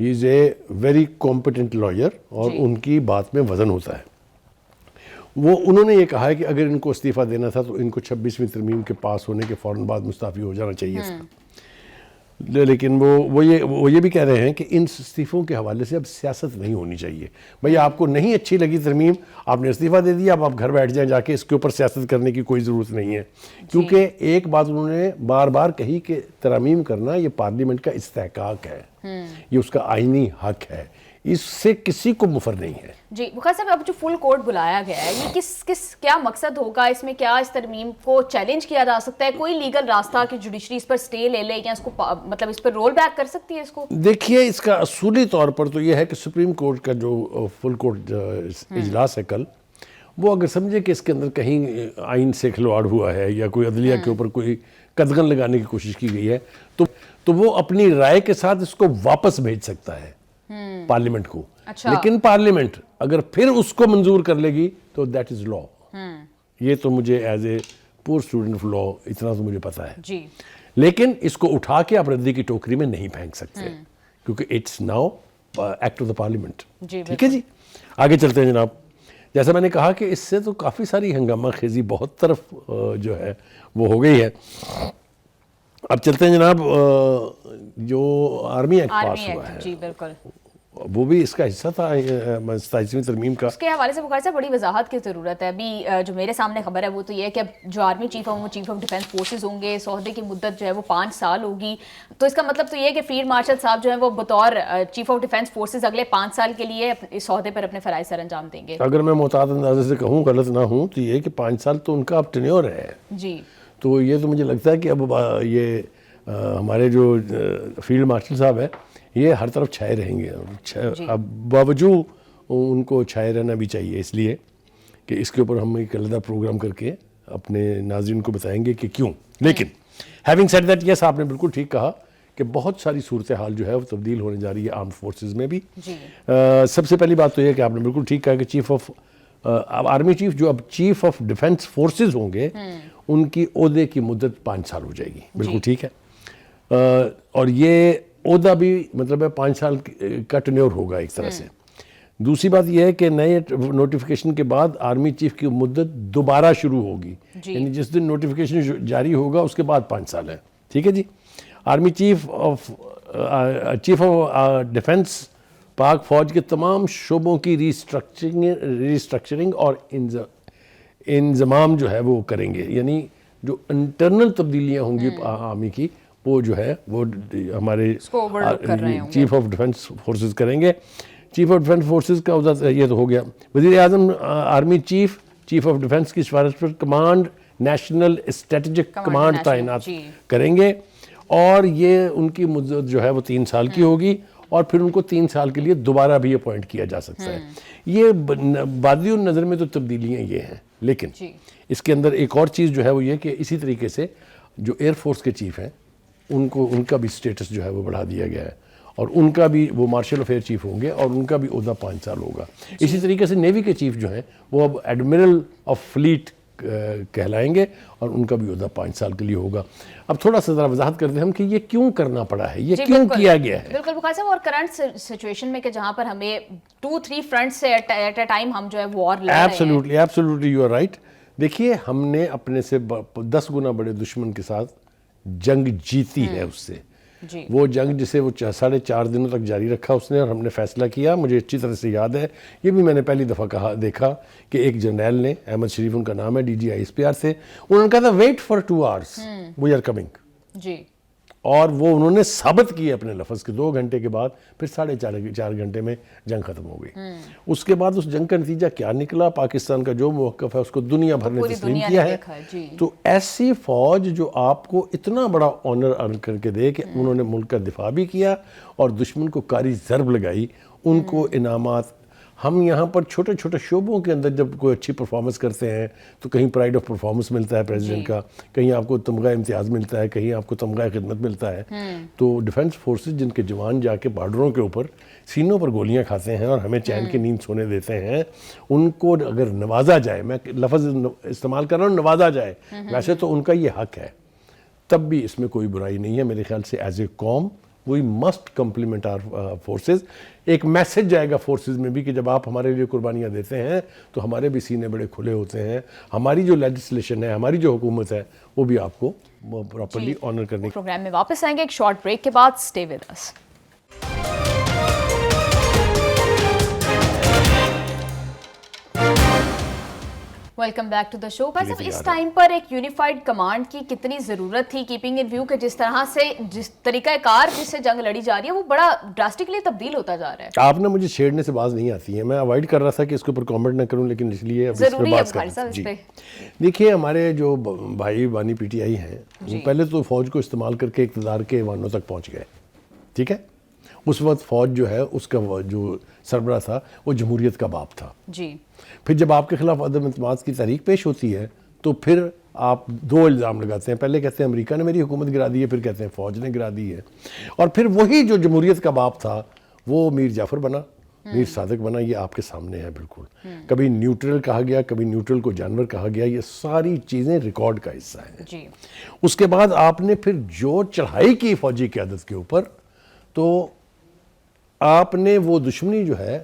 He is a very competent lawyer اور ان کی بات میں وزن ہوتا ہے. وہ انہوں نے یہ کہا ہے کہ اگر ان کو استعفیٰ دینا تھا تو ان کو 26ویں ترمیم کے پاس ہونے کے فوراً بعد مستعفی ہو جانا چاہیے تھا. لیکن وہ یہ بھی کہہ رہے ہیں کہ ان استعفوں کے حوالے سے اب سیاست نہیں ہونی چاہیے. بھئی آپ کو نہیں اچھی لگی ترمیم, آپ نے استعفیٰ دے دیا, اب آپ گھر بیٹھ جائیں جا کے, اس کے اوپر سیاست کرنے کی کوئی ضرورت نہیں ہے. کیونکہ ایک بات انہوں نے بار بار کہی کہ ترامیم کرنا یہ پارلیمنٹ کا استحقاق ہے, یہ اس کا آئینی حق ہے, اس سے کسی کو مفر نہیں ہے. جی بخاری صاحب, اب جو فل کورٹ بلایا گیا ہے یہ کیا مقصد ہوگا, اس میں کیا اس ترمیم کو چیلنج کیا جا سکتا ہے, کوئی لیگل راستہ کہ جوڈیشری اس پر سٹے لے لے یا اس کو مطلب اس پر رول بیک کر سکتی ہے اس کو؟ دیکھیے اس کا اصولی طور پر تو یہ ہے کہ سپریم کورٹ کا جو فل کورٹ اجلاس ہے کل, وہ اگر سمجھے کہ اس کے اندر کہیں آئین سے کھلواڑ ہوا ہے یا کوئی عدلیہ کے اوپر کوئی قدغن لگانے کی کوشش کی گئی ہے تو وہ اپنی رائے کے ساتھ اس کو واپس بھیج سکتا ہے پارلیمنٹ کو. لیکن پارلیمنٹ اگر پھر اس کو منظور کر لے گی تو دیٹ از لا. یہ تو مجھے ایز اے پور اسٹوڈنٹ آف لا اتنا تو مجھے پتا ہے. لیکن اس کو اٹھا کے آپ ردی کی ٹوکری میں نہیں پھینک سکتے کیونکہ it's now act of the parliament. ٹھیک ہے جی, آگے چلتے ہیں جناب. جیسا میں نے کہا کہ اس سے تو کافی ساری ہنگامہ خیزی بہت طرف جو ہے وہ ہو گئی ہے. اب چلتے ہیں جناب, جو آرمی ایکٹ پاس ہوا ہے, جی بالکل, وہ بھی اس کا حصہ تھا 27ویں ترمیم کا. اس کے حوالے سے بخاری صاحب بڑی وضاحت کی ضرورت ہے. ابھی جو میرے سامنے خبر ہے وہ تو یہ ہے کہ اب جو آرمی چیف ہوں وہ چیف آف ڈیفینس فورسز ہوں گے, اس عہدے کی مدت جو ہے وہ 5 سال ہوگی. تو اس کا مطلب تو یہ ہے کہ فیلڈ مارشل صاحب جو ہیں وہ بطور چیف آف ڈیفینس فورسز اگلے 5 سال کے لیے اس عہدے پر اپنے فرائض سر انجام دیں گے. اگر میں محتاط اندازے سے کہوں, غلط نہ ہوں, تو یہ کہ 5 سال تو ان کا اب ٹینیور ہے. جی, تو یہ تو مجھے لگتا ہے کہ اب یہ ہمارے جو فیلڈ مارشل صاحب ہیں یہ ہر طرف چھائے رہیں گے. اب باوجود ان کو چھائے رہنا بھی چاہیے, اس لیے کہ اس کے اوپر ہم ایک علیحدہ پروگرام کر کے اپنے ناظرین کو بتائیں گے کہ کیوں. لیکن ہیونگ سیڈ دیٹ, یس آپ نے بالکل ٹھیک کہا کہ بہت ساری صورتحال جو ہے وہ تبدیل ہونے جا رہی ہے آرمڈ فورسز میں بھی. سب سے پہلی بات تو یہ کہ آپ نے بالکل ٹھیک کہا کہ چیف آف آرمی چیف جو اب چیف آف ڈیفینس فورسز ہوں گے ان کی عہدے کی مدت 5 سال ہو جائے گی. بالکل ٹھیک ہے, اور یہ عہدہ بھی مطلب ہے 5 سال کا ٹینیور ہوگا ایک طرح سے. دوسری بات یہ ہے کہ نئے نوٹیفیکیشن کے بعد آرمی چیف کی مدت دوبارہ شروع ہوگی, یعنی جس دن نوٹیفیکیشن جاری ہوگا اس کے بعد 5 سال ہے. ٹھیک ہے جی. آرمی چیف آف ڈیفینس پاک فوج کے تمام شعبوں کی ریسٹرکچرنگ اور انضمام جو ہے وہ کریں گے, یعنی جو انٹرنل تبدیلیاں ہوں گی آرمی کی وہ جو ہے وہ ہمارے چیف آف ڈیفینس فورسز کریں گے. چیف آف ڈیفینس فورسز کا عہدہ یہ تو ہو گیا. وزیر اعظم آرمی چیف آف ڈیفینس کی سفارش پر کمانڈ نیشنل اسٹریٹجک کمانڈ تعینات کریں گے, اور یہ ان کی مدت جو ہے وہ 3 سال کی ہوگی, اور پھر ان کو 3 سال کے لیے دوبارہ بھی اپوائنٹ کیا جا سکتا ہے. یہ بادی النظر میں تو تبدیلیاں یہ ہیں, لیکن اس کے اندر ایک اور چیز جو ہے وہ یہ کہ اسی طریقے سے جو ایئر فورس کے چیف ہیں ان کا بھی سٹیٹس جو ہے وہ بڑھا دیا گیا ہے, اور ان کا بھی وہ مارشل آف ایئر چیف ہوں گے اور ان کا بھی عہدہ 5 سال ہوگا. اسی طریقے سے نیوی کے چیف جو ہیں وہ اب ایڈمرل آف فلیٹ کہلائیں گے, اور ان کا بھی عہدہ 5 سال کے لیے ہوگا. اب تھوڑا سا ذرا وضاحت کرتے ہیں ہم کہ یہ کیوں کرنا پڑا ہے, یہ کیوں کیا گیا ہے. بالکل بخاری صاحب, اور کرنٹ سچویشن میں کہ جہاں پر ہمیں 2-3 فرنٹ سے ایٹ اے ٹائم ہم جو ہے وار لڑ رہے ہیں. Absolutely you are right. دیکھیے ہم نے اپنے سے 10 گنا بڑے دشمن کے ساتھ جنگ جیتی ہے اس سے. وہ جنگ جسے وہ 4.5 دنوں تک جاری رکھا اس نے, اور ہم نے فیصلہ کیا, مجھے اچھی طرح سے یاد ہے, یہ بھی میں نے پہلی دفعہ دیکھا کہ ایک جنرل نے, احمد شریف ان کا نام ہے, DGISPR سے, انہوں نے کہا تھا wait for 2 hours we are coming. جی, اور وہ انہوں نے ثابت کیے اپنے لفظ کے 2 گھنٹے کے بعد, پھر 4.5 گھنٹے میں جنگ ختم ہو گئی. اس کے بعد اس جنگ کا نتیجہ کیا نکلا, پاکستان کا جو موقف ہے اس کو دنیا بھر نے تسلیم کیا ہے. تو ایسی فوج جو آپ کو اتنا بڑا آنر ارن کر کے دے کہ انہوں نے ملک کا دفاع بھی کیا اور دشمن کو کاری ضرب لگائی, ان کو انعامات. ہم یہاں پر چھوٹے چھوٹے شعبوں کے اندر جب کوئی اچھی پرفارمنس کرتے ہیں تو کہیں پرائڈ آف پرفارمنس ملتا ہے پریزیڈنٹ کا, کہیں آپ کو تمغہ امتیاز ملتا ہے, کہیں آپ کو تمغہ خدمت ملتا ہے. تو ڈیفنس فورسز جن کے جوان جا کے بارڈروں کے اوپر سینوں پر گولیاں کھاتے ہیں اور ہمیں چین کی نیند سونے دیتے ہیں, ان کو اگر نوازا جائے, میں لفظ استعمال کر رہا ہوں نوازا جائے, ویسے تو ان کا یہ حق ہے, تب بھی اس میں کوئی برائی نہیں ہے میرے خیال سے. ایز اے قوم we must complement our forces. ایک میسج جائے گا فورسز میں بھی کہ جب آپ ہمارے لیے قربانیاں دیتے ہیں تو ہمارے بھی سینے بڑے کھلے ہوتے ہیں, ہماری جو لیجسلیشن ہے, ہماری جو حکومت ہے, وہ بھی آپ کو پراپرلی آنر کرنے. پروگرام میں واپس آئیں گے ایک شارٹ بریک کے بعد. Stay with us. Welcome back to the show. بھائی صاحب, اس ٹائم پر ایک یونیفائڈ کمانڈ کی کتنی ضرورت تھی, کیپنگ ان ویو کہ جس طرح سے جس طریقہ کار جس سے جنگ لڑی جا رہی ہے وہ بڑا ڈراسٹکلی تبدیل ہوتا جا رہا ہے. آپ نے مجھے چھیڑنے سے باز نہیں آتی ہے, میں اوائڈ کر رہا تھا کہ اس کے اوپر کامنٹ نہ کروں, لیکن اس لیے ضروری ہے بخاری صاحب اس پہ. دیکھیے, ہمارے جو بھائی بانی پی ٹی آئی ہیں وہ پہلے تو فوج کو استعمال کر کے اقتدار کے ایوانوں تک پہنچ گئے, ٹھیک ہے. اس وقت فوج جو ہے اس کا جو سربراہ تھا وہ جمہوریت کا باپ تھا جی. پھر جب آپ کے خلاف عدم اعتماد کی تحریک پیش ہوتی ہے تو پھر آپ دو الزام لگاتے ہیں. پہلے کہتے ہیں امریکہ نے میری حکومت گرا دی ہے, پھر کہتے ہیں فوج نے گرا دی ہے, اور پھر وہی جو جمہوریت کا باپ تھا وہ میر جعفر بنا, میر صادق بنا. یہ آپ کے سامنے ہے بالکل. کبھی نیوٹرل کہا گیا, کبھی نیوٹرل کو جانور کہا گیا, یہ ساری چیزیں ریکارڈ کا حصہ ہیں جی. اس کے بعد آپ نے پھر جو چڑھائی کی فوجی قیادت کے اوپر, تو آپ نے وہ دشمنی جو ہے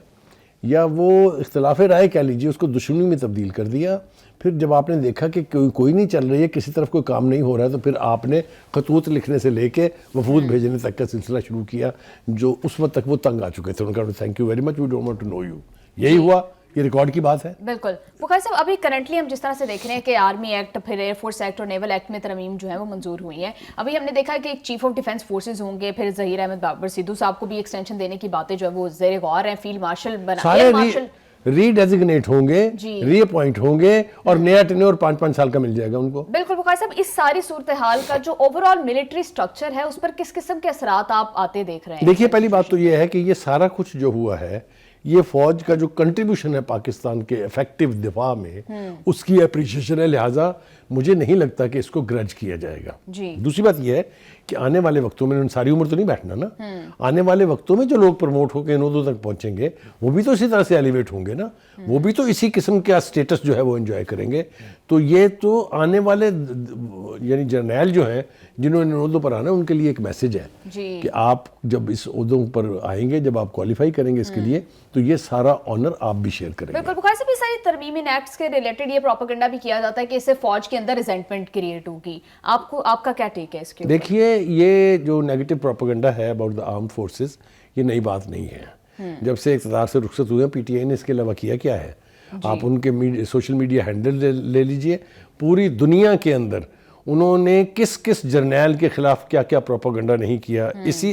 یا وہ اختلاف رائے کہہ لیجیے اس کو دشمنی میں تبدیل کر دیا. پھر جب آپ نے دیکھا کہ کوئی نہیں چل رہی ہے, کسی طرف کوئی کام نہیں ہو رہا ہے, تو پھر آپ نے خطوط لکھنے سے لے کے وفود بھیجنے تک کا سلسلہ شروع کیا, جو اس وقت تک وہ تنگ آ چکے تھے. ان کا thank you very much, we don't want to know you. یہی ہوا, یہ ریکارڈ کی بات ہے. بالکل. بخاری صاحب, ابھی کرنٹلی ہم جس طرح سے دیکھ رہے ہیں کہ آرمی ایکٹ, پھر ایئر فورس ایکٹ اور نیول ایکٹ میں ترمیم جو ہے وہ منظور ہوئی ہے. ابھی ہم نے دیکھا کہ ایک چیف آف ڈیفینس فورسز ہوں گے, پھر ظہیر احمد بابر سدھو صاحب کو بھی ایکسٹینشن دینے کی باتیں جو ہے وہ زیر غور ہیں. فیلڈ مارشل سارے ری ڈیزگنیٹ ہوں گے, ری اپوائنٹ ہوں گے, اور نیا ٹینیور 5 سال کا مل جائے گا ان کو. بالکل. بخاری صاحب, اس ساری صورتحال کا جو اوور آل ملٹری سٹرکچر ہے اس پر کس قسم کے اثرات آپ آتے دیکھ رہے ہیں؟ دیکھیے, پہلی بات تو یہ ہے کہ یہ سارا کچھ جو ہوا ہے, یہ فوج کا جو کنٹریبیوشن ہے پاکستان کے ایفیکٹو دفاع میں, اس کی اپریشیشن ہے. لہٰذا مجھے نہیں لگتا کہ اس کو گرج کیا جائے گا. دوسری بات یہ ہے کہ آنے والے وقتوں میں, ساری عمر تو نہیں بیٹھنا نا, آنے والے وقتوں میں جو لوگ پروموٹ ہو کے ان عہدوں تک پہنچیں گے وہ بھی تو اسی طرح سے ایلیویٹ ہوں گے نا, وہ بھی تو اسی قسم کا سٹیٹس جو ہے وہ انجوائے کریں گے. تو یہ تو آنے والے یعنی جرنیل جو ہیں جنہوں نے ان عہدوں پر آنا ہے, ان کے لیے ایک میسج ہے کہ آپ جب اس عہدوں پر آئیں گے, جب آپ کوالیفائی کریں گے اس کے لیے, تو یہ سارا آنر آپ بھی شیئر کریں گے. بالکل. بخاری صاحب, یہ ساری ترمیم ان ایکٹس کے ریلیٹڈ یہ پروپیگنڈا بھی کیا جاتا ہے کہ اس سے فوج کے اندر ریزنٹمنٹ کریٹ ہوگی. آپ کا کیا ٹیک ہے اس کے اوپر؟ دیکھیے, یہ جو نیگیٹو پروپیگنڈا ہے اباؤٹ دا آرمڈ فورسز, یہ نئی بات نہیں ہے. جب سے اقتدار سے رخصت ہوئے ہیں, پی ٹی آئی نے اس کے علاوہ کیا کیا ہے؟ آپ ان کے سوشل میڈیا ہینڈل لے لیجئے, پوری دنیا کے اندر انہوں نے کس کس جرنیل کے خلاف کیا کیا پروپیگنڈا نہیں کیا. اسی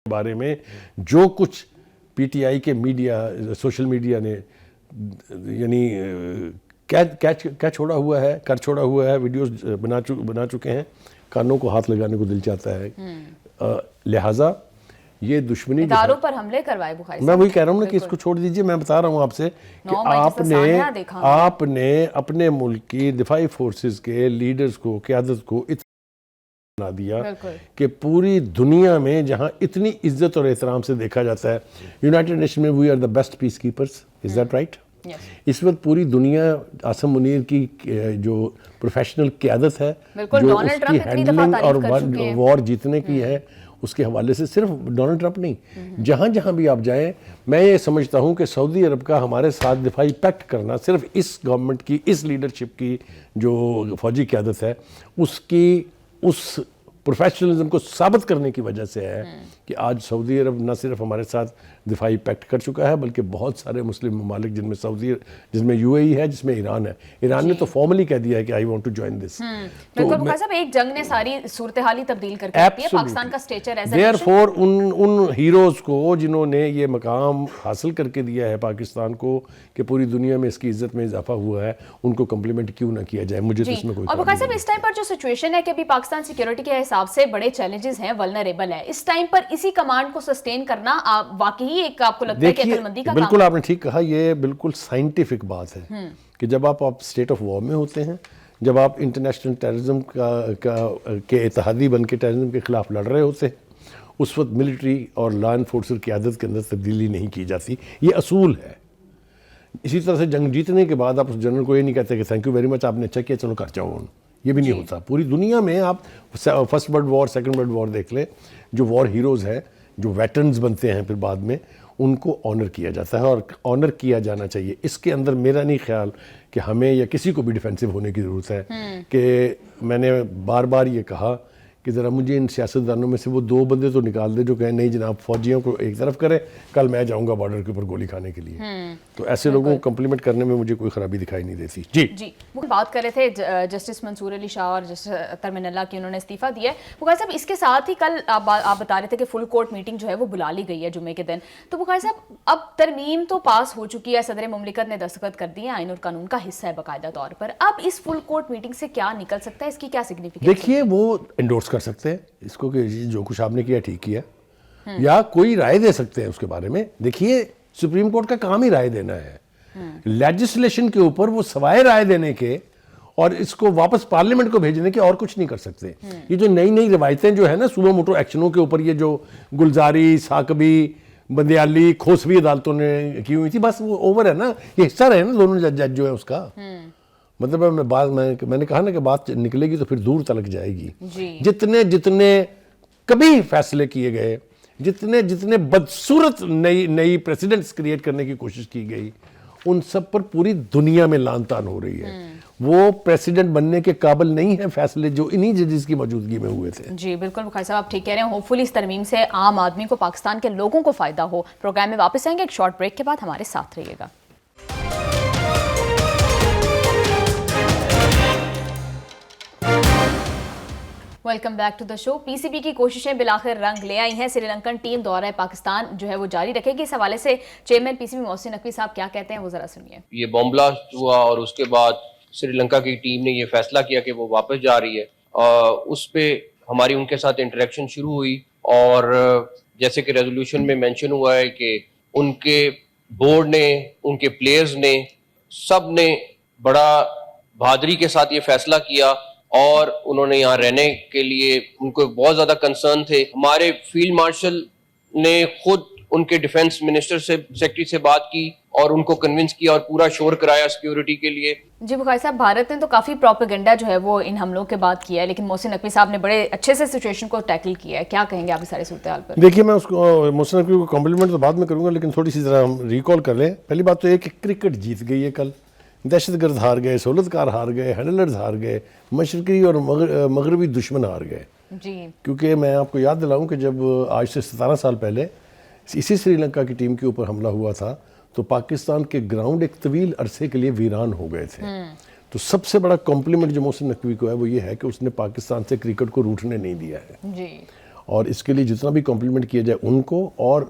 بارے میں جو کچھ پی ٹی آئی کے میڈیا, سوشل میڈیا نے یعنی کیا چھوڑا ہوا ہے, کر چھوڑا ہوا ہے, ویڈیوز بنا چکے ہیں, کانوں کو ہاتھ لگانے کو دل چاہتا ہے. لہٰذا یہ دشمنی اداروں پر حملے کروائے. بخاری میں وہی کہہ رہا ہوں نا کہ اس کو چھوڑ دیجئے. میں بتا رہا ہوں آپ سے کہ آپ نے اپنے ملک کی دفاعی فورسز کے لیڈرز کو, قیادت کو اتنا بنا دیا کہ پوری دنیا میں جہاں اتنی عزت اور احترام سے دیکھا جاتا ہے, یونائٹڈ نیشن میں we are the best peace keepers. Is that right? اس وقت پوری دنیا آسم منیر کی جو پروفیشنل قیادت ہے, جو اس کی ہینڈلنگ اور وار جیتنے کی ہے, اس کے حوالے سے صرف ڈونلڈ ٹرمپ نہیں, جہاں جہاں بھی آپ جائیں, میں یہ سمجھتا ہوں کہ سعودی عرب کا ہمارے ساتھ دفاعی پیکٹ کرنا صرف اس گورنمنٹ کی, اس لیڈرشپ کی جو فوجی قیادت ہے, اس کی اس پروفیشنلزم کو ثابت کرنے کی وجہ سے ہے کہ آج سعودی عرب نہ صرف ہمارے ساتھ دفاعی پیکٹ کر چکا ہے, بلکہ بہت سارے مسلم ممالک جس میں یو اے ای ہے, جس میں ایران ہے, ایران نے تو فارملی کہہ دیا ہے کہ I want to join this. بالکل. بخاری صاحب, ایک جنگ نے ساری صورتحال ہی تبدیل کر کے رکھی ہے. پاکستان کا stature as a there for ان ہیروز کو جنہوں نے یہ مقام حاصل کر کے دیا ہے پاکستان کو کہ پوری دنیا میں اس کی عزت میں اضافہ ہوا ہے, ان کو کمپلیمنٹ کیوں نہ کیا جائے. مجھے تو اس میں کوئی اور بخاری صاحب, اس ٹائم پر جو سچویشن ہے کہ ابھی پاکستان سیکیورٹی کے حساب سے بڑے چیلنجز ہیں, ولنریبل ہے, اس ٹائم پر اسی کمانڈ کو سسٹین کرنا واقعی ایک آپ کو لگتا ہے کہ عقل مندی کا کام ہے؟ بالکل, آپ نے ٹھیک کہا. یہ بالکل سائنٹیفک بات ہے کہ جب آپ اسٹیٹ آف وار میں ہوتے ہیں, جب آپ انٹرنیشنل ٹیررزم کے اتحادی بن کے ٹیررزم کے خلاف لڑ رہے ہوتے ہیں, اس وقت ملٹری اور لا انفورسر قیادت کے اندر تبدیلی نہیں کی جاتی. یہ اصول ہے. اسی طرح سے جنگ جیتنے کے بعد آپ اس جنرل کو یہ نہیں کہتے کہ تھینک یو ویری مچ, آپ نے اچھا کیا, چلو کر جاؤ. یہ بھی نہیں ہوتا. پوری دنیا میں آپ first world war second world war دیکھ لیں, جو وار ہیروز ہیں, جو ویٹرنز بنتے ہیں پھر بعد میں, ان کو آنر کیا جاتا ہے اور آنر کیا جانا چاہیے. اس کے اندر میرا نہیں خیال کہ ہمیں یا کسی کو بھی ڈیفینسو ہونے کی ضرورت ہے. کہ میں نے بار بار یہ کہا کہ ذرا مجھے ان سیاستدانوں میں سے وہ 2 بندے تو نکال دے جو کہیں نہیں جناب فوجیوں کو ایک طرف کریں, کل میں جاؤں گا بارڈر کے اوپر گولی کھانے کے لیے. تو ایسے لوگوں کو کمپلیمنٹ کرنے میں مجھے کوئی خرابی دکھائی نہیں دیتی. جی وہ بات کر رہے تھے جسٹس منصور علی شاہ اور جسٹس اطہر من اللہ کی, انہوں نے استعفیٰ دیا ہے. بخاری صاحب اس کے ساتھ ہی کل آپ بتا رہے تھے کہ فل کورٹ میٹنگ جو ہے وہ بلا لی گئی ہے جمعے کے دن. تو بخاری صاحب اب ترمیم تو پاس ہو چکی ہے, صدر مملکت نے دستخط کر دیے, آئین اور قانون کا حصہ ہے باقاعدہ طور پر. اب اس فل کورٹ میٹنگ سے کیا نکل سکتا ہے, اس کی کیا سگنیفیکینس؟ دیکھیے وہ انڈورس کر سکتے ہیں اس کو کہ جو کچھ آپ نے کیا ٹھیک کیا, یا کوئی رائے دے سکتے ہیں اس کے بارے میں. دیکھیے سپریم کورٹ کا کام ہی رائے دینا ہے. لیجسلیشن کے اوپر وہ سوائے رائے دینے کے اور اس کو واپس پارلیمنٹ کو بھیجنے کے اور کچھ نہیں کر سکتے. یہ جو نئی نئی روایتیں جو ہے نا سومو موٹو ایکشنوں کے اوپر, یہ جو گلزاری, ثاقبی, بندیالی, کھوسوی عدالتوں نے کی ہوئی تھی, بس وہ اوور ہے نا. یہ حصہ رہے نا دونوں جج جو ہے اس کا. مطلب میں نے کہا نا کہ بات نکلے گی تو پھر دور تلک جائے گی. جتنے کبھی فیصلے کیے گئے, جتنے بدصورت نئی پریسیڈنٹس کریٹ کرنے کی کوشش کی گئی, ان سب پر پوری دنیا میں لان تان ہو رہی ہے. وہ پریسیڈنٹ بننے کے قابل نہیں ہیں فیصلے جو انہی ججز کی موجودگی میں ہوئے تھے. جی بالکل بخاری صاحب آپ ٹھیک کہہ رہے ہیں. ہوپ فلی اس ترمیم سے عام آدمی کو, پاکستان کے لوگوں کو فائدہ ہو. پروگرام میں واپس آئیں گے ایک شارٹ بریک کے بعد, ہمارے ساتھ رہیے گا. Welcome back to the show. P C B کی کوششیں بالآخر رنگ لے آئی ہیں. سری لنکن ٹیم دورہ پاکستان جو ہے وہ جاری رکھے گی. اس حوالے سے chairman P C be Mohsin Naqvi صاحب کیا کہتے ہیں وہ ذرا سنیے. یہ بم بلاسٹ ہوا اور اس کے بعد سری لنکا کی ٹیم نے یہ فیصلہ کیا کہ وہ واپس جا رہی ہے. اس پہ ہماری ان کے ساتھ انٹریکشن شروع ہوئی, اور جیسے کہ ریزولوشن میں مینشن ہوا ہے کہ ان کے بورڈ نے, ان کے پلیئرز نے, سب نے بڑا بہادری کے ساتھ یہ فیصلہ کیا, اور انہوں نے یہاں رہنے کے لیے ان کو بہت زیادہ کنسرن تھے. ہمارے فیلڈ مارشل نے خود ان کے ڈیفنس منسٹر سے, سیکرٹری سے بات کی اور ان کو کنونس کیا اور پورا شور کرایا سیکیورٹی کے لیے. جی بخاری صاحب, بھارت نے تو کافی پروپیگنڈا جو ہے وہ ان حملوں کے بعد کیا ہے, لیکن محسن نقوی صاحب نے بڑے اچھے سے سچویشن کو ٹیکل کیا ہے. کیا کہیں گے آپ اس سارے صورتحال پر؟ دیکھیے میں اس کو محسن نقوی کو کمپلیمنٹ تو بعد میں کروں گا, لیکن تھوڑی سی ذرا ہم ریکال کر لیں. پہلی بات تو یہ کہ کرکٹ جیت گئی ہے کل. دہشت گرد ہار گئے, سہولت کار ہار گئے, ہینڈلرز ہار گئے, مشرقی اور مغربی دشمن ہار گئے. جی کیونکہ میں آپ کو یاد دلاؤں کہ جب آج سے 17 سال پہلے اسی سری لنکا کی ٹیم کے اوپر حملہ ہوا تھا تو پاکستان کے گراؤنڈ ایک طویل عرصے کے لیے ویران ہو گئے تھے. تو سب سے بڑا کمپلیمنٹ جو محسن نقوی کو ہے وہ یہ ہے کہ اس نے پاکستان سے کرکٹ کو روٹنے نہیں دیا ہے. جی اور اس کے لیے جتنا بھی کمپلیمنٹ کیا جائے ان کو, اور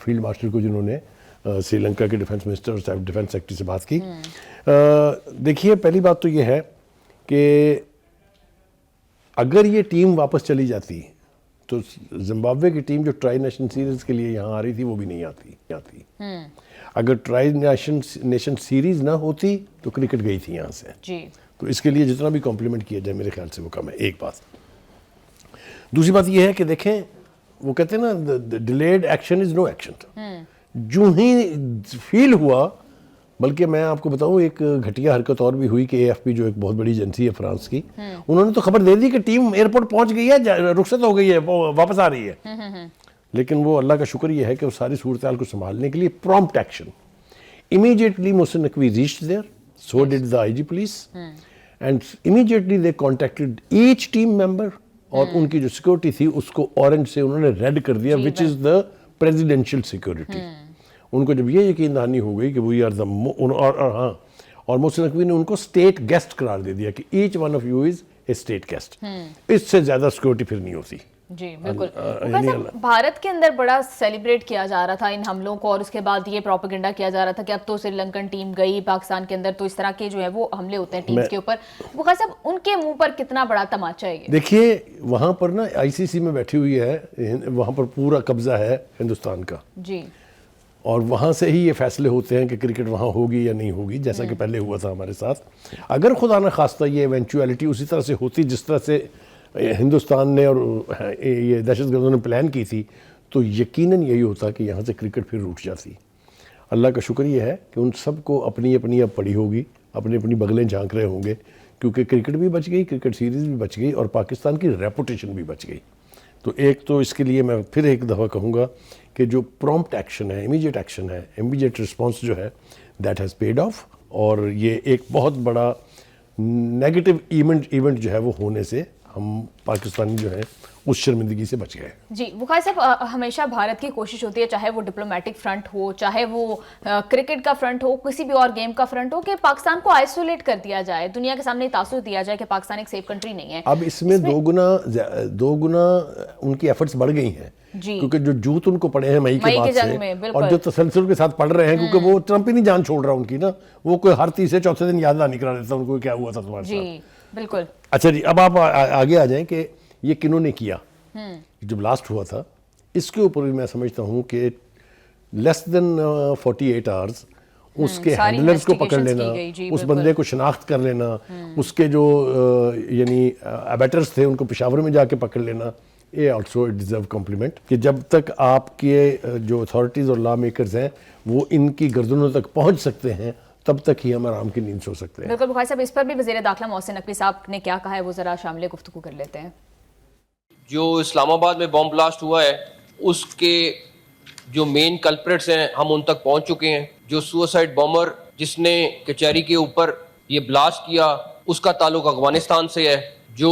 فیلڈ مارشل کو جنہوں نے سری لنکا کے ڈیفنس منسٹر اور ڈیفنس سیکرٹری سے بات کی. دیکھیے پہلی بات تو یہ ہے کہ اگر یہ ٹیم واپس چلی جاتی تو زمبابوے کی ٹیم جو ٹرائی نیشن سیریز کے لیے یہاں آ رہی تھی وہ بھی نہیں آتی. اگر ٹرائی نیشن سیریز نہ ہوتی تو کرکٹ گئی تھی یہاں سے. جی تو اس کے لیے جتنا بھی کمپلیمنٹ کیا جائے میرے خیال سے وہ کم ہے. ایک بات. دوسری بات یہ ہے کہ دیکھیں وہ کہتے ہیں نا delayed action is no action. جو ہی فیل ہوا, بلکہ میں آپ کو بتاؤں ایک گھٹیا حرکت اور بھی ہوئی کہ اے ایف پی جو ایک بہت بڑی ایجنسی ہے فرانس کی, انہوں نے تو خبر دے دی کہ ٹیم ایئرپورٹ پہنچ گئی ہے, رخصت ہو گئی ہے, واپس آ رہی ہے. لیکن وہ اللہ کا شکر یہ ہے کہ وہ ساری صورتحال کو سنبھالنے کے لیے prompt action. Immediately Mohsin Naqvi reached there, so did the I G police, and immediately they contacted each team member, اور ان کی جو سیکورٹی تھی اس کو اورنج سے انہوں نے ریڈ کر دیا, وچ از دا پریزیڈینشیل سیکورٹی. ان کو جب یہ یقین دہانی ہو گئی کہ وی آر دا, اور محسن نقوی نے ان کو اسٹیٹ گیسٹ قرار دے دیا کہ each one of you is a state guest. اس سے زیادہ سیکورٹی پھر نہیں ہوتی. جی بالکل. بھارت کے اندر بڑا سیلیبریٹ کیا جا رہا تھا ان حملوں کو, اور اس کے بعد یہ پروپیگنڈا کیا جا رہا تھا کہ اب تو سری لنکن ٹیم گئی پاکستان کے اندر, تو اس طرح کے جو ہے وہ حملے ہوتے ہیں ٹیمز کے اوپر. بخاری صاحب ان کے منہ پر کتنا بڑا تماچا ہے یہ؟ دیکھیے وہاں پر نا آئی سی سی میں بیٹھی ہوئی ہے, وہاں پر پورا قبضہ ہے ہندوستان کا. جی. اور وہاں سے ہی یہ فیصلے ہوتے ہیں کہ کرکٹ وہاں ہوگی یا نہیں ہوگی, جیسا کہ پہلے ہوا تھا ہمارے ساتھ. اگر خدا نہ خواستہ یہ ایونچویلٹی اسی طرح سے ہوتی جس طرح سے ہندوستان نے اور یہ دہشت گردوں نے پلان کی تھی, تو یقیناً یہی ہوتا کہ یہاں سے کرکٹ پھر روٹ جاتی. اللہ کا شکر یہ ہے کہ ان سب کو اپنی اپنی اب پڑی ہوگی, اپنی اپنی بغلیں جھانک رہے ہوں گے, کیونکہ کرکٹ بھی بچ گئی, کرکٹ سیریز بھی بچ گئی, اور پاکستان کی ریپوٹیشن بھی بچ گئی. تو ایک تو اس کے لیے میں پھر ایک دفعہ کہوں گا کہ جو پرومپٹ ایکشن ہے, امیجیٹ ایکشن ہے, امیجیٹ رسپانس جو ہے, دیٹ ہیز پیڈ آف. اور یہ ایک بہت بڑا نیگیٹو ایونٹ جو ہے وہ ہونے سے ہم پاکستانی جو ہے اس شرمندگی سے بچ گئے. جی بخاری صاحب, ہمیشہ بھارت کی کوشش ہوتی ہے, چاہے وہ ڈپلومیٹک فرنٹ ہو, چاہے وہ کرکٹ کا فرنٹ ہو, کسی بھی اور گیم کا فرنٹ ہو, کہ پاکستان کو آئسولیٹ کر دیا جائے, دنیا کے سامنے تاثر دیا جائے کہ پاکستان ایک سیف کنٹری نہیں ہے. اب اس میں دو گنا ان کی ایفرٹس بڑھ گئی ہیں, کیونکہ جو جوت ان کو پڑے ہیں مئی کے بعد سے, اور جو تسلسل کے ساتھ پڑھ رہے ہیں, کیونکہ وہ ٹرمپ ہی نہیں جان چھوڑ رہا ان کی نا, وہ کوئی ہر تیسرے چوتھے دن یاد نہیں کرا دیتا ان کو کیا ہوا تھا تمہارے ساتھ. جی بالکل. اچھا جی, اب آپ آگے آ جائیں کہ یہ کنہوں نے کیا. جب لاسٹ ہوا تھا اس کے اوپر بھی میں سمجھتا ہوں کہ لیس دین 48 آورز اس کے ہینڈلرز کو پکڑ لینا, اس بندے کو شناخت کر لینا, اس کے جو یعنی ابیٹرز تھے ان کو پشاور میں جا کے پکڑ لینا, یہ آلسو ڈیزرو کمپلیمنٹ. کہ جب تک آپ کے جو اتھارٹیز اور لا میکرز ہیں وہ ان کی گردنوں تک پہنچ سکتے ہیں, تب تک ہی ہم آرام کی نیند سو سکتے ہیں. بالکل بخاری صاحب, اس پر بھی وزیر داخلہ محسن نقوی صاحب نے کیا کہا ہے, وہ ذرا شامل گفتگو کر لیتے ہیں. جو اسلام آباد میں بم بلاسٹ ہوا ہے اس کے جو مین کلپریٹس ہیں ہم ان تک پہنچ چکے ہیں. جو سوسائڈ بامر جس نے کچہری کے اوپر یہ بلاسٹ کیا اس کا تعلق افغانستان سے ہے. جو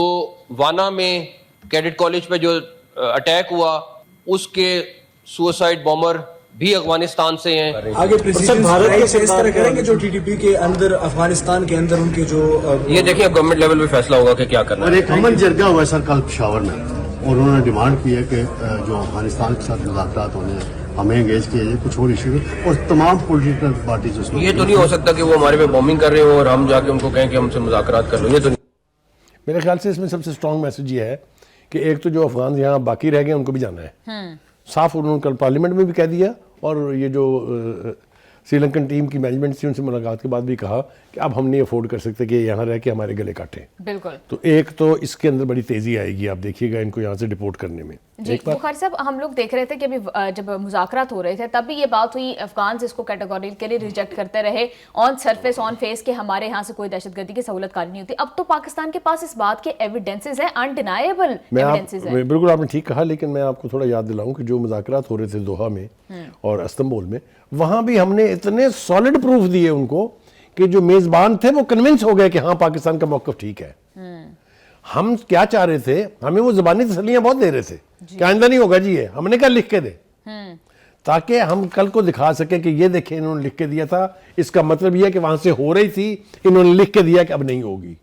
وانا میں کیڈٹ کالج پہ جو اٹیک ہوا اس کے سوسائڈ بامر بھی افغانستان سے ہیں. آگے بھارت کے اس طرح کریں گے جو ٹی ٹی پی کے اندر افغانستان کے اندر ان کے جو یہ دیکھیں اب گورنمنٹ لیول پہ فیصلہ ہوگا کہ کیا کرنا ہے. اور ایک امن جرگہ ہوا ہے سر کل پشاور میں, اور انہوں نے ڈیمانڈ کی ہے کہ جو افغانستان کے ساتھ مذاکرات ہونے ہیں ہمیں انگیج کیا جائے, کچھ اور ایشو اور تمام پولیٹیکل پارٹیز اس میں. یہ تو نہیں ہو سکتا کہ وہ ہمارے پہ بومبنگ کر رہے ہوں اور ہم جا کے ان کو کہیں کہ ہم سے مذاکرات کر لو. یہ تو میرے خیال سے اس میں سب سے اسٹرانگ میسج یہ ہے کہ ایک تو جو افغان یہاں باقی رہ گئے ان کو بھی جانا ہے, صاف انہوں نے کل پارلیمنٹ میں بھی کہہ دیا, اور یہ جو سری لنکن ٹیم کی مینجمنٹ سے ان سے ملاقات کے بعد بھی کہا کہ اب ہم نہیں افورڈ کر سکتے کہ یہاں رہ کے ہمارے گلے کاٹیں. بالکل. تو ایک تو اس کے اندر بڑی تیزی آئے گی, آپ دیکھیے گا ان کو یہاں سے ڈپورٹ کرنے میں. جی بخاری صاحب, ہم لوگ دیکھ رہے تھے کہ جب مذاکرات ہو رہے تھے تب بھی یہ بات ہوئی, افغانز اس کو کیٹیگوری کے لیے ریجیکٹ کرتے رہے آن سرفیس آن فیس کہ ہمارے یہاں سے کوئی دہشت گردی کی سہولت کاری نہیں ہوتی. اب تو پاکستان کے پاس اس بات کے ایویڈنسز ہیں, انڈینائیبل ایویڈنسز ہیں. بالکل آپ نے ٹھیک کہا, لیکن میں آپ کو تھوڑا یاد دلاؤں کہ جو مذاکرات ہو رہے تھے دوحہ میں اور استنبول میں, وہاں بھی ہم نے اتنے سالڈ پروف دیے ان کو کہ جو میزبان تھے وہ کنونس ہو گئے کہ ہاں پاکستان کا موقف ٹھیک ہے. ہم کیا چاہ رہے تھے, ہمیں وہ زبانی تسلیاں بہت دے رہے تھے کہ آئندہ نہیں ہوگا جی, یہ ہم نے کہا لکھ کے دے, تاکہ ہم کل کو دکھا سکیں کہ یہ دیکھیں انہوں نے لکھ کے دیا تھا, اس کا مطلب یہ ہے کہ وہاں سے ہو رہی تھی, انہوں نے لکھ کے دیا کہ اب نہیں ہوگی.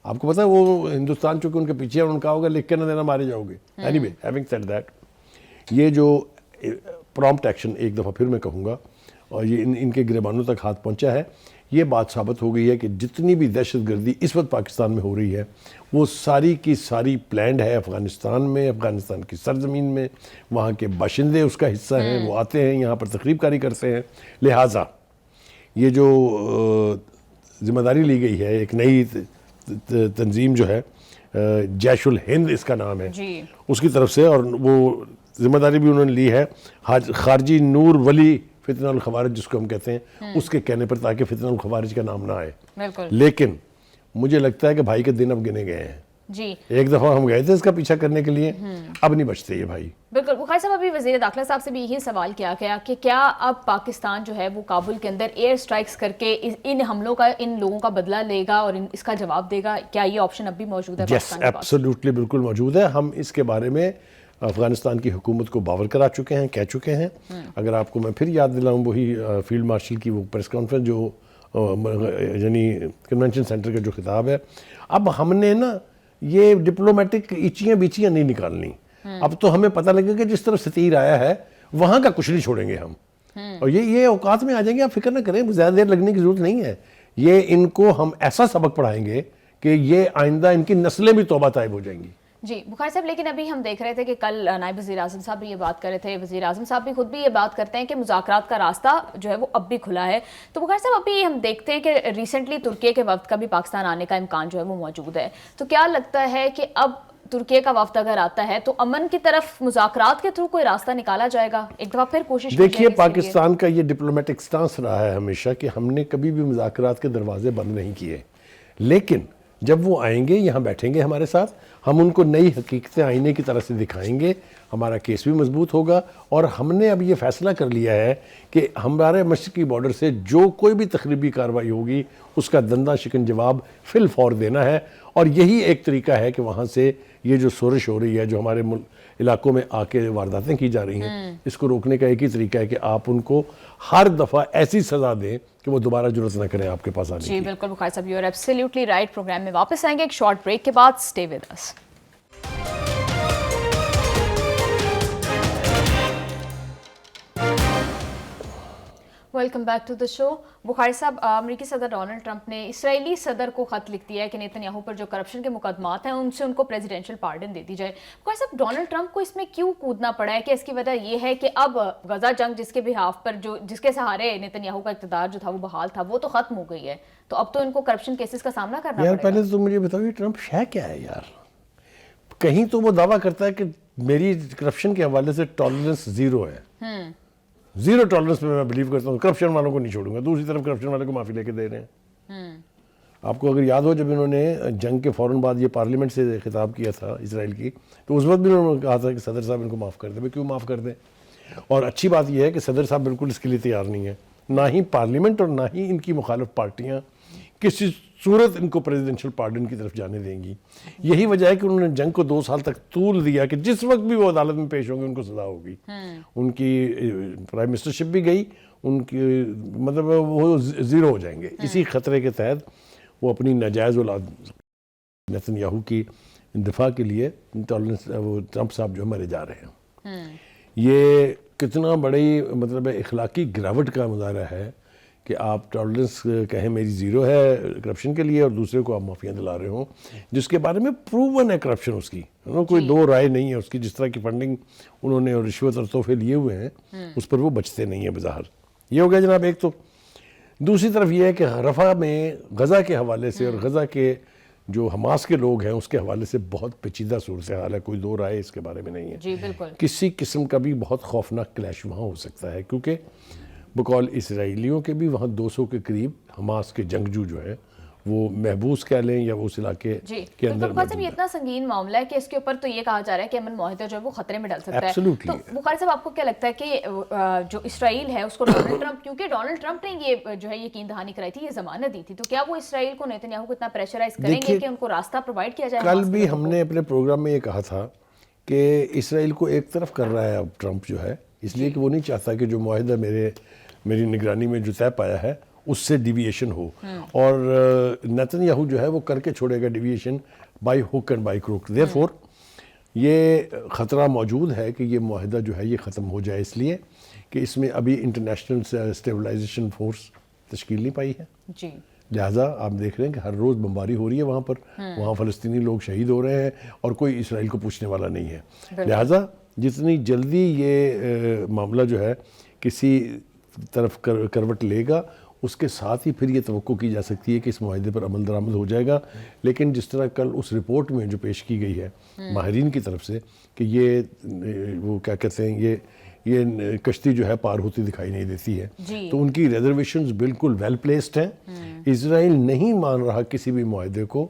آپ کو پتا ہے وہ ہندوستان چونکہ ان کے پیچھے ان کا ہوگا, لکھ کے نہ دینا مارے جاؤ گے. Any way having said that, یہ جو پرومپٹ ایکشن ایک دفعہ پھر میں کہوں گا, اور یہ ان کے گریبانوں تک ہاتھ پہنچا ہے, یہ بات ثابت ہو گئی ہے کہ جتنی بھی دہشت گردی اس وقت پاکستان میں ہو رہی ہے وہ ساری کی ساری پلانڈ ہے افغانستان میں, افغانستان کی سرزمین میں. وہاں کے باشندے اس کا حصہ ہیں, وہ آتے ہیں یہاں پر تخریب کاری کرتے ہیں. لہٰذا یہ جو ذمہ داری لی گئی ہے, ایک نئی تنظیم جو ہے جیش الہند اس کا نام ہے, اس کی طرف سے, اور وہ ذمہ داری بھی انہوں نے لی ہے خارجی نور ولی فتنہ الخوارج جس کو ہم کہتے ہیں, اس کے کہنے پر, تاکہ فتنہ الخوارج کا نام نہ آئے. لیکن مجھے لگتا ہے کہ بھائی کے دن اب گنے گئے ہیں. جی ایک دفعہ ہم گئے تھے اس کا پیچھا کرنے کے لیے, اب نہیں بچتے یہ بھائی. بالکل. بخاری صاحب, ابھی وزیر داخلہ صاحب سے بھی یہی سوال کیا گیا کہ کیا اب پاکستان جو ہے وہ کابل کے اندر ایئر سٹرائکس کر کے ان حملوں کا, ان لوگوں کا بدلہ لے گا اور اس کا جواب دے گا, کیا یہ آپشن اب بھی موجود ہے پاکستان کے پاس؟ ایبسلیوٹلی بالکل موجود ہے. ہم اس کے بارے میں افغانستان کی حکومت کو باور کرا چکے ہیں, کہہ چکے ہیں. اگر آپ کو میں پھر یاد دلاؤں وہی فیلڈ مارشل کی وہ پریس کانفرنس جو یعنی کنونشن سینٹر کا جو خطاب ہے, اب ہم نے نا یہ ڈپلومیٹک ایچیاں بیچیاں نہیں نکالنی. اب تو ہمیں پتہ لگے کہ جس طرف ستیر آیا ہے وہاں کا کچھ نہیں چھوڑیں گے ہم, اور یہ اوقات میں آ جائیں گے. آپ فکر نہ کریں, زیادہ دیر لگنے کی ضرورت نہیں ہے. یہ ان کو ہم ایسا سبق پڑھائیں گے کہ یہ آئندہ ان کی نسلیں بھی توبہ طائب ہو جائیں گی. جی بخاری صاحب, لیکن ابھی ہم دیکھ رہے تھے کہ کل نائب وزیر اعظم صاحب بھی یہ بات کر رہے تھے, وزیر اعظم صاحب بھی خود بھی یہ بات کرتے ہیں کہ مذاکرات کا راستہ جو ہے وہ اب بھی کھلا ہے. تو بخاری صاحب, ابھی ہم دیکھتے ہیں کہ ریسنٹلی ترکی کے وفد کا بھی پاکستان آنے کا امکان جو ہے وہ موجود ہے. تو کیا لگتا ہے کہ اب ترکی کا وفد اگر آتا ہے تو امن کی طرف مذاکرات کے تھرو کوئی راستہ نکالا جائے گا؟ ایک دفعہ پھر کوشش دیکھیے, پاکستان کا یہ ڈپلومیٹک سٹانس رہا ہے ہمیشہ کہ ہم نے کبھی بھی مذاکرات کے دروازے بند نہیں کیے. لیکن جب وہ آئیں گے یہاں بیٹھیں گے ہمارے ساتھ, ہم ان کو نئی حقیقتیں آئینے کی طرح سے دکھائیں گے, ہمارا کیس بھی مضبوط ہوگا. اور ہم نے اب یہ فیصلہ کر لیا ہے کہ ہمارے مشرقی بارڈر سے جو کوئی بھی تخریبی کارروائی ہوگی اس کا دندہ شکن جواب فی الفور دینا ہے. اور یہی ایک طریقہ ہے کہ وہاں سے یہ جو سورش ہو رہی ہے, جو ہمارے علاقوں میں آ کے وارداتیں کی جا رہی ہیں, اس کو روکنے کا ایک ہی طریقہ ہے کہ آپ ان کو ہر دفعہ ایسی سزا دیں کہ وہ دوبارہ جرأت نہ کریں آپ کے پاس آنے کی. جی بالکل بخاری صاحب, you are absolutely right. Programme میں واپس آئیں گے ایک شارٹ بریک کے بعد. Stay with us. Welcome back to the show. Bukhari صاحب, امریکی صدر ڈونلڈ ٹرمپ نے اسرائیلی صدر کو خط لکھ دیا ہے کہ نیتن یاہو پر جو کرپشن کے مقدمات ہیں ان کو پریزیڈینشیل پارڈن دے دی جائے. بخاری صاحب, ڈونلڈ ٹرمپ کو اس میں کیوں کودنا پڑا ہے؟ کہ اس کی وجہ یہ ہے کہ اب غزہ جنگ جس کے بہاف پر جس کے سہارے نیتن یاہو کا اقتدار جو تھا وہ بحال تھا, وہ تو ختم ہو گئی ہے, تو اب تو ان کو کرپشن کیسز کا سامنا کرنا پڑے گا. پہلے تو مجھے بتاؤ یہ ٹرمپ ہے کیا ہے یار؟ کہیں تو وہ دعویٰ کرتا ہے کہ میری کرپشن کے حوالے سے ٹالرنس زیرو ہے. زیرو ٹالرنس پہ میں بلیو کرتا ہوں, کرپشن والوں کو نہیں چھوڑوں گا. دوسری طرف کرپشن والے کو معافی لے کے دے رہے ہیں. آپ کو اگر یاد ہو جب انہوں نے جنگ کے فوراً بعد یہ پارلیمنٹ سے خطاب کیا تھا اسرائیل کی, تو اس وقت بھی انہوں نے کہا تھا کہ صدر صاحب ان کو معاف کر دیں. بھائی کیوں معاف کر دیں؟ اور اچھی بات یہ ہے کہ صدر صاحب بالکل اس کے لیے تیار نہیں ہے, نہ ہی پارلیمنٹ اور نہ ہی ان کی مخالف پارٹیاں کسی صورت ان کو پریزیڈنشیل پارڈن کی طرف جانے دیں گی. یہی وجہ ہے کہ انہوں نے جنگ کو 2 سال تک طول دیا کہ جس وقت بھی وہ عدالت میں پیش ہوں گے ان کو سزا ہوگی. ان کی پرائم منسٹرشپ بھی گئی, ان کی مطلب وہ زیرو ہو جائیں گے. اسی خطرے کے تحت وہ اپنی ناجائز اولاد نیتن یاہو کی دفاع کے لیے ٹرمپ صاحب جو مرے جا رہے ہیں. یہ کتنا بڑی مطلب اخلاقی گراوٹ کا مظاہرہ ہے کہ آپ ٹالرنس کہیں میری زیرو ہے کرپشن کے لیے, اور دوسرے کو آپ معافیاں دلا رہے ہوں جس کے بارے میں پروون ہے کرپشن اس کی, کوئی دو رائے نہیں ہے اس کی. جس طرح کی فنڈنگ انہوں نے اور رشوت اور تحفے لیے ہوئے ہیں اس پر وہ بچتے نہیں ہیں بظاہر. یہ ہو گیا جناب ایک. تو دوسری طرف یہ ہے کہ رفح میں غزہ کے حوالے سے اور غزہ کے جو حماس کے لوگ ہیں اس کے حوالے سے بہت پیچیدہ صورتحال ہے, کوئی دو رائے اس کے بارے میں نہیں ہے. جی بالکل. کسی قسم کا بھی بہت خوفناک کلیش وہاں ہو سکتا ہے, کیونکہ بقول اسرائیلیوں کے بھی وہاں 200 کے قریب حماس کے جنگجو جو ہے وہ محبوس کہہ لیں یا اس علاقے کے اندر. بخاری صاحب, یہ اتنا سنگین معاملہ ہے کہ اس کے اوپر تو یہ کہا جا رہا ہے کہ امن معاہدہ جو ہے وہ خطرے میں ڈل سکتا ہے. تو بخاری صاحب, آپ کو کیا لگتا ہے کہ جو اسرائیل ہے اس کو ڈونلڈ ٹرمپ, کیونکہ ڈونلڈ ٹرمپ نے یہ جو ہے یقین دہانی کرائی تھی, یہ ضمانت دی تھی, تو کیا وہ اسرائیل کو نیتن یاہو کو اتنا پریشرائز کریں گے کہ ان کو راستہ پرووائڈ کیا جائے؟ کل بھی ہم نے اپنے پروگرام میں یہ کہا تھا کہ اسرائیل کو ایک طرف کر رہا ہے اب ٹرمپ جو ہے, اس لیے کہ وہ نہیں چاہتا کہ جو معاہدہ میری نگرانی میں جو طے پایا ہے اس سے ڈیویشن ہو, اور نیتن یاہو جو ہے وہ کر کے چھوڑے گا division by hook and by crook. Therefore یہ خطرہ موجود ہے کہ یہ معاہدہ جو ہے یہ ختم ہو جائے, اس لیے کہ اس میں ابھی انٹرنیشنل اسٹیبلائزیشن فورس تشکیل نہیں پائی ہے. جی لہٰذا آپ دیکھ رہے ہیں کہ ہر روز بمباری ہو رہی ہے وہاں پر, وہاں فلسطینی لوگ شہید ہو رہے ہیں اور کوئی اسرائیل کو پوچھنے والا نہیں ہے. لہٰذا جتنی جلدی یہ معاملہ جو ہے کسی طرف کروٹ لے گا, اس کے ساتھ ہی پھر یہ توقع کی جا سکتی ہے کہ اس معاہدے پر عمل درآمد ہو جائے گا. لیکن جس طرح کل اس رپورٹ میں جو پیش کی گئی ہے ماہرین کی طرف سے کہ یہ وہ کیا کہتے ہیں یہ کشتی جو ہے پار ہوتی دکھائی نہیں دیتی ہے, تو ان کی ریزرویشنز بالکل ویل پلیسڈ ہیں. اسرائیل نہیں مان رہا کسی بھی معاہدے کو,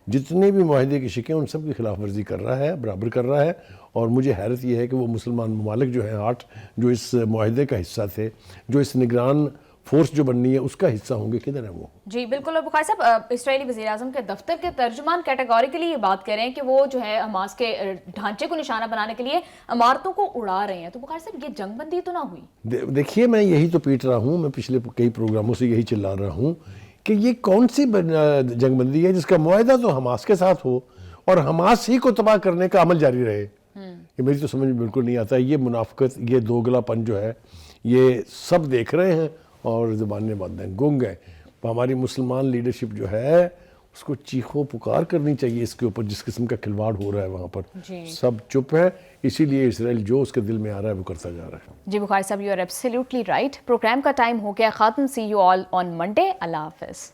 جتنے بھی معاہدے کی شکیں ان سب کی خلاف ورزی کر رہا ہے, برابر کر رہا ہے. اور مجھے حیرت یہ ہے کہ وہ مسلمان ممالک جو ہیں 8 جو اس معاہدے کا حصہ تھے, جو اس نگران فورس جو بننی ہے اس کا حصہ ہوں گے, کدھر ہیں وہ؟ جی بالکل. اور بخاری صاحب, اسرائیلی وزیراعظم کے دفتر کے ترجمان کیٹیگوریکلی یہ بات کر رہے ہیں کہ وہ جو ہے حماس کے ڈھانچے کو نشانہ بنانے کے لیے عمارتوں کو اڑا رہے ہیں. تو بخاری صاحب, یہ جنگ بندی تو نہ ہوئی؟ دیکھیے میں یہی تو پیٹ رہا ہوں, میں پچھلے کئی پروگراموں سے یہی چلا رہا ہوں کہ یہ کون سی جنگ بندی ہے جس کا معاہدہ تو حماس کے ساتھ ہو اور حماس ہی کو تباہ کرنے کا عمل جاری رہے. یہ میری تو سمجھ میں بالکل نہیں آتا. یہ منافقت, یہ دوگلا پن جو ہے یہ سب دیکھ رہے ہیں اور زبانیں بند ہیں, گنگ ہیں. ہماری مسلمان لیڈرشپ جو ہے اس کو چیخو پکار کرنی چاہیے اس کے اوپر, جس قسم کا کھلواڑ ہو رہا ہے وہاں پر. سب چپ ہے, اسی لیے اسرائیل جو اس کے دل میں آ رہا ہے وہ کرتا جا رہا ہے. جی بخاری صاحب, you are absolutely right. Program کا ٹائم ہو گیا ختم. سی یو آل آن منڈے. اللہ حافظ.